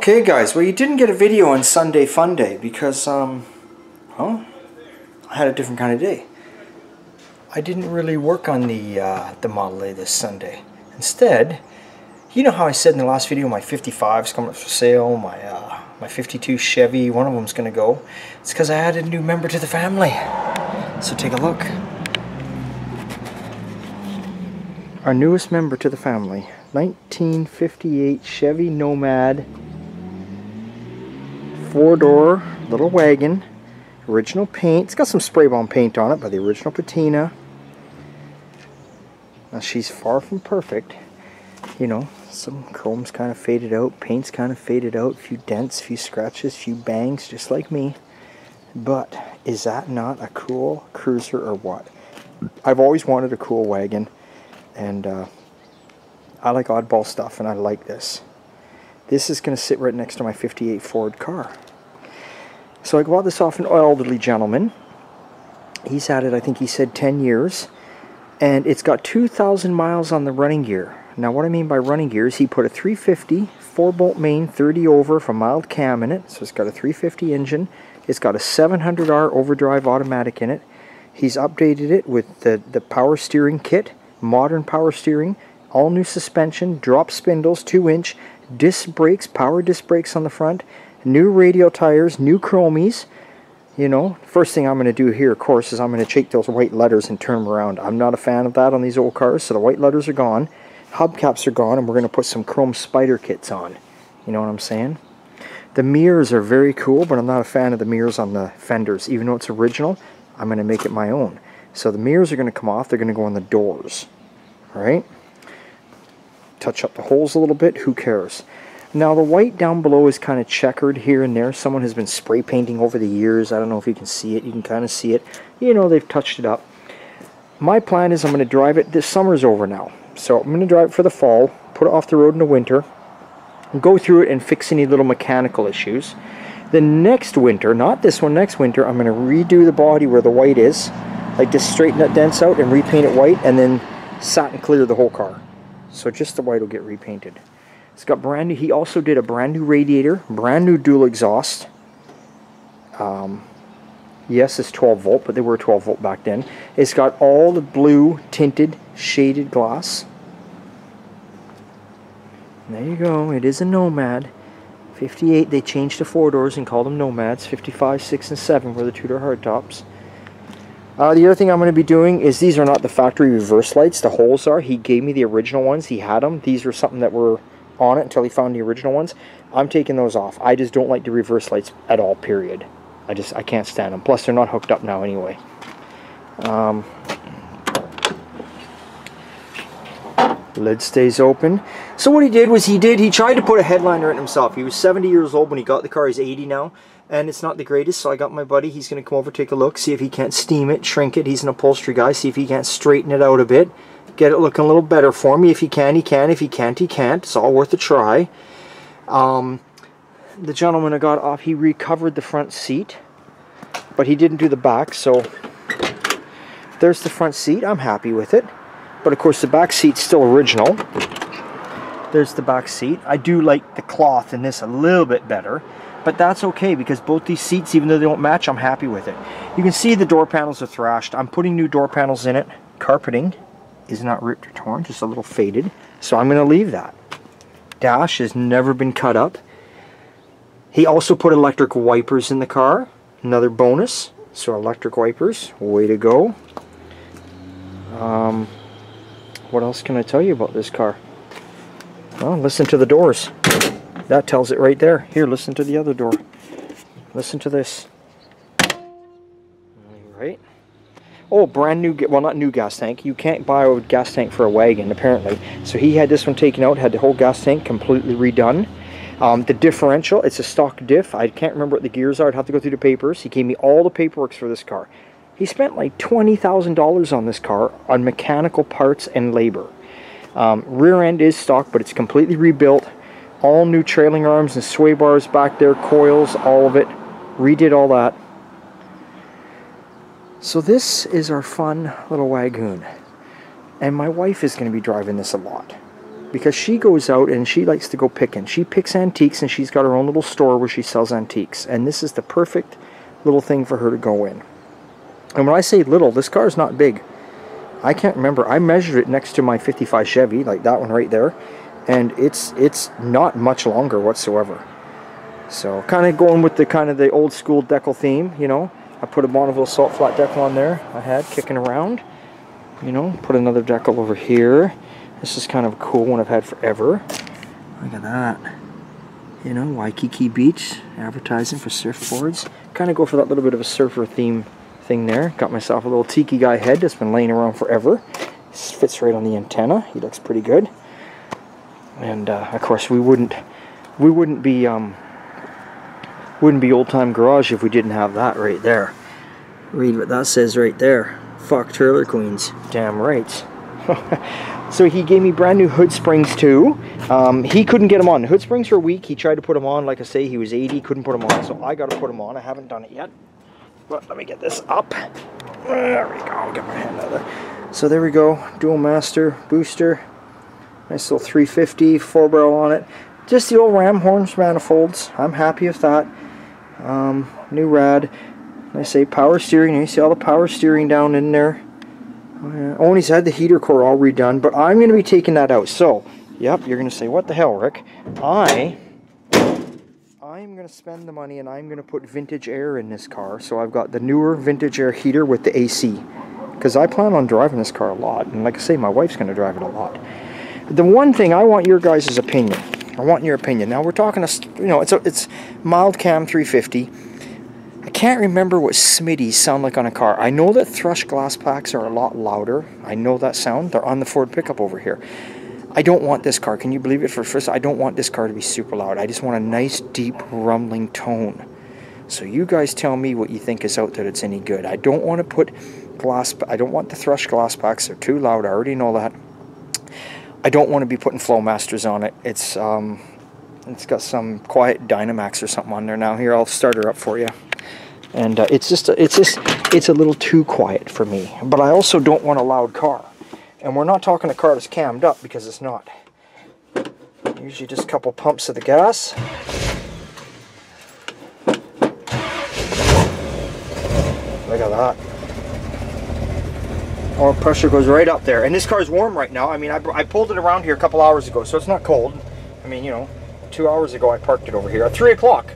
Okay guys, well you didn't get a video on Sunday Fun Day because, well, I had a different kind of day. I didn't really work on the Model A this Sunday. Instead, you know how I said in the last video my 55's coming up for sale, my 52 Chevy, one of them's going to go. It's because I added a new member to the family. So take a look. Our newest member to the family, 1958 Chevy Nomad. 4-door little wagon, original paint. It's got some spray bomb paint on it by the original patina. Now she's far from perfect, you know, some chrome's kind of faded out, paint's kind of faded out, a few dents, a few scratches, a few bangs, just like me. But is that not a cool cruiser or what? I've always wanted a cool wagon, and I like oddball stuff, and I like this. This is going to sit right next to my 58 Ford car. So I bought this off an elderly gentleman. He's had it, I think he said 10 years. And it's got 2,000 miles on the running gear. Now what I mean by running gear is he put a 350 4-bolt main 30 over from mild cam in it. So it's got a 350 engine. It's got a 700R overdrive automatic in it. He's updated it with the power steering kit, modern power steering, all new suspension, drop spindles, 2-inch, disc brakes, power disc brakes on the front, new radial tires, new chromies. You know, first thing I'm going to do here, of course, is I'm going to take those white letters and turn them around. I'm not a fan of that on these old cars, so the white letters are gone, hubcaps are gone, and we're going to put some chrome spider kits on. You know what I'm saying? The mirrors are very cool, but I'm not a fan of the mirrors on the fenders. Even though it's original, I'm going to make it my own. So the mirrors are going to come off, they're going to go on the doors. Alright? Touch up the holes a little bit, who cares? Now the white down below is kind of checkered here and there. Someone has been spray painting over the years. I don't know if you can see it. You can kind of see it. You know, they've touched it up. My plan is I'm going to drive it. This summer's over now. So I'm going to drive it for the fall, put it off the road in the winter, and go through it and fix any little mechanical issues. The next winter, not this one, next winter, I'm going to redo the body where the white is. Like just straighten that dents out and repaint it white, and then satin clear the whole car. So just the white will get repainted. It's got brand new. He also did a brand new radiator, brand new dual exhaust. Yes, it's 12 volt, but they were 12 volt back then. It's got all the blue tinted shaded glass. There you go. It is a Nomad. 58. They changed to 4-doors and called them Nomads. 55, 6, and 7 were the 2-door hardtops. The other thing I'm going to be doing is these are not the factory reverse lights. The holes are. He gave me the original ones. He had them. These were something that were on it until he found the original ones. I'm taking those off. I just don't like the reverse lights at all, period. I can't stand them. Plus, they're not hooked up now anyway. Lid stays open. So what he did was he tried to put a headliner in himself. He was 70 years old when he got the car. He's 80 now. And it's not the greatest, so I got my buddy. He's going to come over, take a look, see if he can't steam it, shrink it. He's an upholstery guy. See if he can't straighten it out a bit. Get it looking a little better for me. If he can, he can. If he can't, he can't. It's all worth a try. The gentleman I got off, he recovered the front seat, but he didn't do the back, so there's the front seat. I'm happy with it. But of course the back seat's still original. There's the back seat. I do like the cloth in this a little bit better, but that's okay because both these seats, even though they don't match, I'm happy with it. You can see the door panels are thrashed. I'm putting new door panels in it. Carpeting is not ripped or torn, just a little faded, so I'm going to leave that. Dash has never been cut up. He also put electric wipers in the car, another bonus. So electric wipers, way to go. What else can I tell you about this car? Well, listen to the doors. That tells it right there. Here, listen to the other door. Listen to this. Right. Oh, brand new, well, not new gas tank. You can't buy a gas tank for a wagon, apparently. So he had this one taken out, had the whole gas tank completely redone. The differential, it's a stock diff. I can't remember what the gears are. I'd have to go through the papers. He gave me all the paperwork for this car. He spent like $20,000 on this car on mechanical parts and labor. Rear end is stock, but it's completely rebuilt. All new trailing arms and sway bars back there, coils, all of it. Redid all that. So this is our fun little Wagon, and my wife is going to be driving this a lot. because she goes out and she likes to go picking. She picks antiques, and she's got her own little store where she sells antiques. And this is the perfect little thing for her to go in. And when I say little, this car is not big. I can't remember. I measured it next to my 55 Chevy, like that one right there. And it's not much longer whatsoever. So kind of going with the old school decal theme, you know. I put a Bonneville salt flat decal on there I had kicking around. You know, put another decal over here. This is kind of a cool one I've had forever. Look at that. You know, Waikiki Beach, advertising for surfboards. Kind of go for that little bit of a surfer theme thing there. Got myself a little tiki guy head that's been laying around forever. This fits right on the antenna. He looks pretty good. And of course, we wouldn't be Old Time Garage if we didn't have that right there. Read what that says right there. Fuck trailer queens. Damn right. So he gave me brand new hood springs too. He couldn't get them on. The hood springs were weak. He tried to put them on. Like I say, he was 80, couldn't put them on. So I got to put them on. I haven't done it yet. But let me get this up. There we go. I'll get my hand out of there. So there we go. Dual master booster. Nice little 350 4 barrel on it. Just the old Ram horns manifolds. I'm happy with that. New rad. I say power steering. You see all the power steering down in there. Oh, and he's had the heater core all redone, but I'm going to be taking that out. So, yep, you're going to say, what the hell, Rick? I'm going to spend the money, and I'm going to put vintage air in this car. So I've got the newer vintage air heater with the AC, because I plan on driving this car a lot. And like I say, my wife's going to drive it a lot. The one thing I want your guys' opinion. I want your opinion. Now we're talking, you know, it's mild cam 350. I can't remember what Smitties sound like on a car. I know that thrush glass packs are a lot louder. I know that sound. They're on the Ford pickup over here. I don't want this car. Can you believe it? For first, I don't want this car to be super loud. I just want a nice, deep, rumbling tone. So you guys tell me what you think is out there that's any good. I don't want to put glass. I don't want the thrush glass packs. They're too loud. I already know that. I don't want to be putting Flowmasters on it. It's got some quiet Dynamax or something on there now. Here, I'll start her up for you. And it's a little too quiet for me. But I also don't want a loud car. And we're not talking a car that's cammed up, because it's not. Usually just a couple pumps of the gas. Look at that. Oil pressure goes right up there. And this car's warm right now. I mean, I pulled it around here a couple hours ago, so it's not cold. I mean, you know, 2 hours ago I parked it over here at 3 o'clock.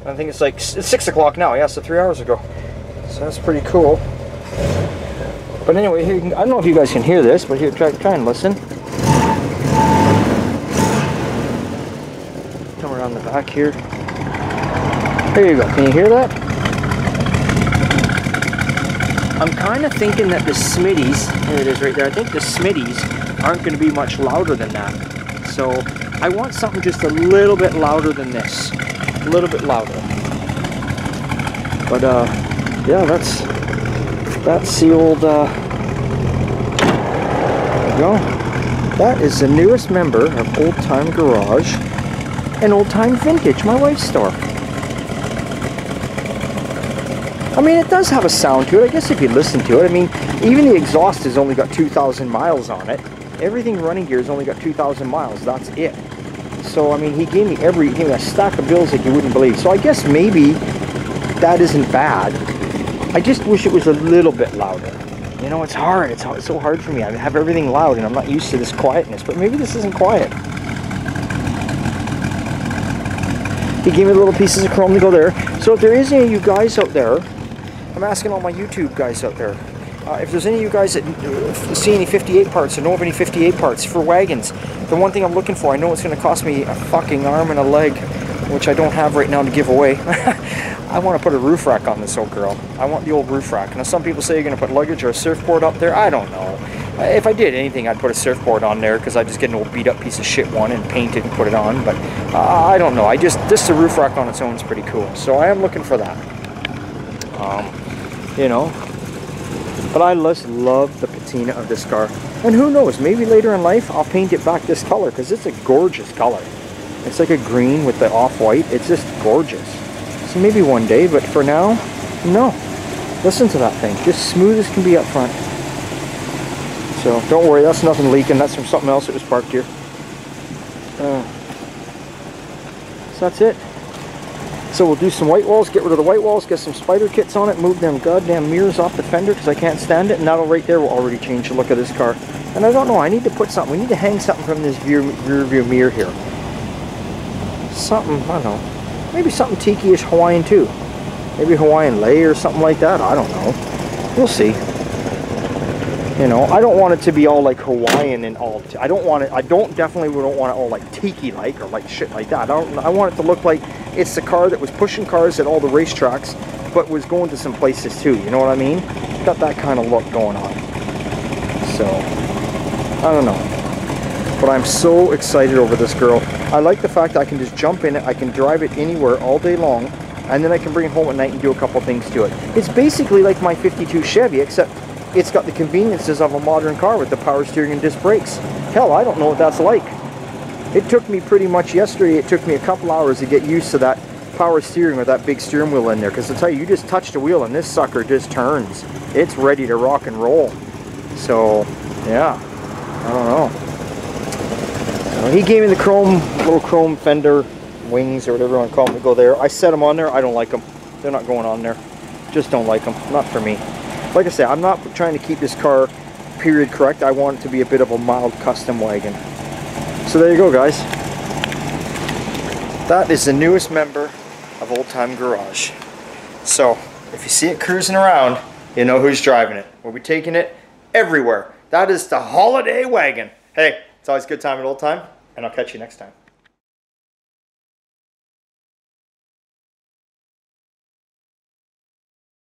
I think it's like, it's 6 o'clock now, yeah, so 3 hours ago. So that's pretty cool. But anyway, here I don't know if you guys can hear this, but here, try and listen. Come around the back here. There you go, can you hear that? I'm kind of thinking that the Smitties, there it is right there, I think the Smitties aren't going to be much louder than that. So I want something just a little bit louder than this. A little bit louder. But yeah, that's the old there you go. That is the newest member of Old Time Garage and Old Time Vintage, my wife's store. I mean, it does have a sound to it, I guess, if you listen to it. I mean, even the exhaust has only got 2,000 miles on it. Everything running gear has only got 2,000 miles, that's it. So, I mean, he gave me a stack of bills that you wouldn't believe. So I guess maybe that isn't bad. I just wish it was a little bit louder. You know, it's hard. It's so hard for me. I have everything loud, and I'm not used to this quietness. But maybe this isn't quiet. He gave me little pieces of chrome to go there. So if there is any of you guys out there, I'm asking all my YouTube guys out there, if there's any of you guys that see any 58 parts or know of any 58 parts for wagons, the one thing I'm looking for, I know it's going to cost me a fucking arm and a leg, which I don't have right now to give away. I want to put a roof rack on this old girl. I want the old roof rack. Now some people say you're going to put luggage or a surfboard up there. I don't know. If I did anything, I'd put a surfboard on there, because I'd just get an old beat up piece of shit one and paint it and put it on. But I don't know. This roof rack on its own is pretty cool. So I am looking for that. You know. But I just love the patina of this car. And who knows, maybe later in life I'll paint it back this color, because it's a gorgeous color. It's like a green with the off-white. It's just gorgeous. So maybe one day, but for now, no. Listen to that thing. Just smooth as can be up front. So don't worry, that's nothing leaking. That's from something else that was parked here. So that's it. So we'll do some white walls, get rid of the white walls, get some spider kits on it, move them goddamn mirrors off the fender because I can't stand it, and that'll right there will already change the look of this car. And I don't know, I need to put something, we need to hang something from this rear view mirror here. Something, I don't know, maybe something tiki-ish Hawaiian too. Maybe Hawaiian lei or something like that, I don't know. We'll see. You know, I don't want it to be all like Hawaiian and all. I definitely don't want it all like tiki-like or like shit like that. I want it to look like it's the car that was pushing cars at all the racetracks, but was going to some places too. You know what I mean? Got that kind of look going on. So, I don't know. But I'm so excited over this girl. I like the fact that I can just jump in it. I can drive it anywhere all day long, and then I can bring it home at night and do a couple things to it. It's basically like my '52 Chevy, except it's got the conveniences of a modern car with the power steering and disc brakes. Hell, I don't know what that's like. It took me pretty much yesterday, it took me a couple hours to get used to that power steering with that big steering wheel in there. Because I tell you, you just touch the wheel and this sucker just turns. It's ready to rock and roll. So, yeah, I don't know. So he gave me the little chrome fender wings or whatever you want to call them to go there. I set them on there. I don't like them. They're not going on there. Just don't like them. Not for me. Like I say, I'm not trying to keep this car period correct. I want it to be a bit of a mild custom wagon. So there you go, guys. That is the newest member of Old Time Garage. So if you see it cruising around, you know who's driving it. We'll be taking it everywhere. That is the holiday wagon. Hey, it's always a good time at Old Time, and I'll catch you next time.